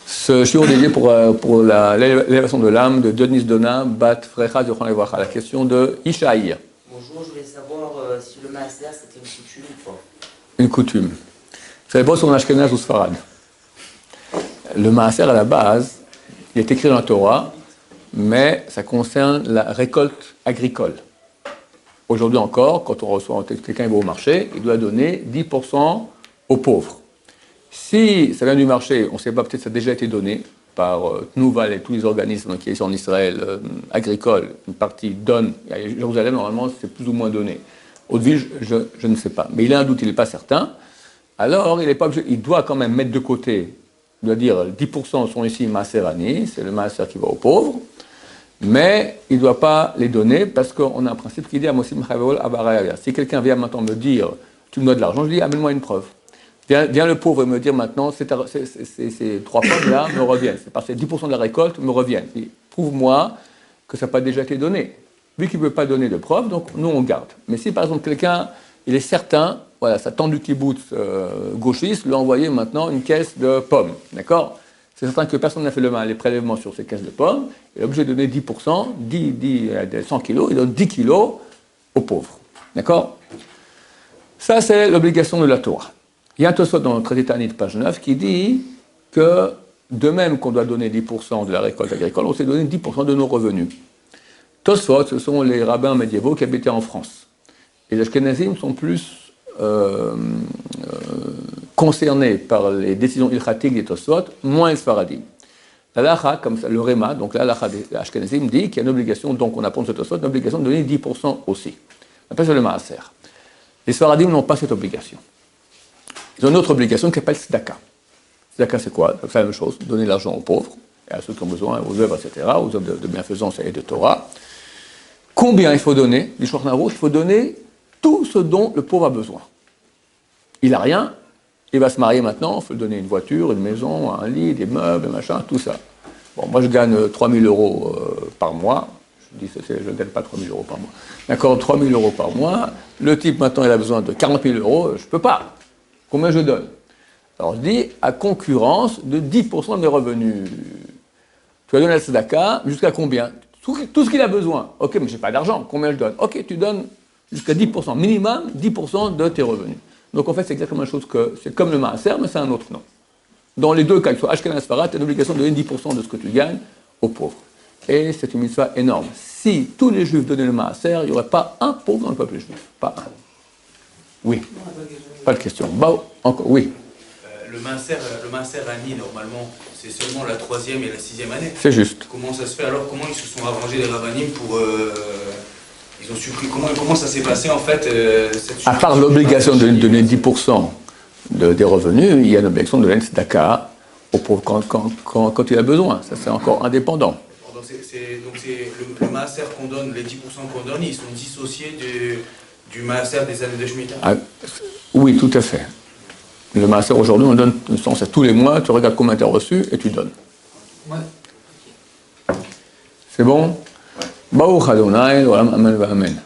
Ce shiur dédié pour l'élévation de l'âme de Denis Dona, Bat Frecha de Chonlevacha. La question de Ishaï. Bonjour, je voulais savoir si le maaser c'était une coutume ou pas. Une coutume. Ça dépend si on est ashkénaze ou sfarad. Le maaser à la base, il est écrit dans la Torah, mais ça concerne la récolte agricole. Aujourd'hui encore, quand on reçoit quelqu'un qui va au marché, il doit donner 10% aux pauvres. Si ça vient du marché, on ne sait pas, peut-être ça a déjà été donné par Tnouval et tous les organismes qui sont en Israël agricoles, une partie donne, à Jérusalem normalement c'est plus ou moins donné. Haute-Ville, je ne sais pas, mais il a un doute, il n'est pas certain. Alors il doit quand même mettre de côté, il doit dire 10% sont ici Maaserani, c'est le Maaser qui va aux pauvres, mais il ne doit pas les donner parce qu'on a un principe qui dit Amosim Chavol Abaraya. Si quelqu'un vient maintenant me dire tu me dois de l'argent, je dis amène-moi une preuve. Vient le pauvre et me dire maintenant, ces 3 pommes-là me reviennent. C'est parce que 10% de la récolte me reviennent. Prouve-moi que ça n'a pas déjà été donné. Vu qu'il ne veut pas donner de preuves, donc nous on garde. Mais si par exemple quelqu'un, il est certain, voilà, sa tante du kibbutz gauchiste lui a envoyé maintenant une caisse de pommes, d'accord ? C'est certain que personne n'a fait les prélèvements sur ces caisses de pommes, il est obligé de donner 10%, 100 kilos, il donne 10 kilos aux pauvres, d'accord ? Ça c'est l'obligation de la Torah. Il y a un Tosfot dans le traité Tanit, page 9, qui dit que, de même qu'on doit donner 10% de la récolte agricole, on s'est donné 10% de nos revenus. Tosfot, ce sont les rabbins médiévaux qui habitaient en France. Et les Ashkenazim sont plus concernés par les décisions ilchatiques des Tosfot, moins les Sfaradim. L'Alacha, comme ça, le Réma, donc l'Alacha des Ashkenazim, dit qu'il y a une obligation, donc on apprend ce Tosfot, une obligation de donner 10% aussi. On appelle ça le Maaser. Les Sfaradim n'ont pas cette obligation. Ils ont une autre obligation qui s'appelle Tzedaka. Tzedaka, c'est quoi? C'est la même chose, donner l'argent aux pauvres, et à ceux qui ont besoin, aux œuvres, etc., aux œuvres de bienfaisance et de Torah. Combien il faut donner? Du Shulchan Aruch, il faut donner tout ce dont le pauvre a besoin. Il n'a rien, il va se marier maintenant, il faut lui donner une voiture, une maison, un lit, des meubles, machin, tout ça. Bon, moi je gagne 3 000 euros par mois. Je dis, je ne gagne pas 3 000 euros par mois. D'accord, 3 000 euros par mois. Le type maintenant il a besoin de 40 000 euros, je ne peux pas. Combien je donne? Alors je dis, à concurrence de 10% de mes revenus. Tu vas donner la tzedaka, jusqu'à combien? Tout ce qu'il a besoin. Ok, mais je n'ai pas d'argent, combien je donne? Ok, tu donnes jusqu'à 10%, minimum 10% de tes revenus. Donc en fait, c'est exactement la chose que, c'est comme le maaser, mais c'est un autre nom. Dans les deux cas, que ce soit Ashkenaz Sfarad, tu as l'obligation de donner 10% de ce que tu gagnes aux pauvres. Et c'est une mitzvah énorme. Si tous les juifs donnaient le maaser, il n'y aurait pas un pauvre dans le peuple juif. Pas un. Oui. Pas de question. Bah, encore, oui. Le maaser Ani, normalement, c'est seulement la 3e et la 6e année. C'est juste. Comment ça se fait alors? Comment ils se sont arrangés les rabbinim pour... ils ont supprimé... Comment ça s'est passé en fait cette À part l'obligation de donner 10% des revenus, il y a l'obligation de donner tzedaka au pauvre quand il a besoin. Ça, c'est encore indépendant. Donc le maaser qu'on donne, les 10% qu'on donne, ils sont dissociés du maaser des années de Shemitah. Oui, tout à fait. Le maaser aujourd'hui, on donne une sens à tous les mois, tu regardes combien tu as reçu et tu donnes. Ouais. C'est bon? Baruch Adonai, Olam Amen va Amen.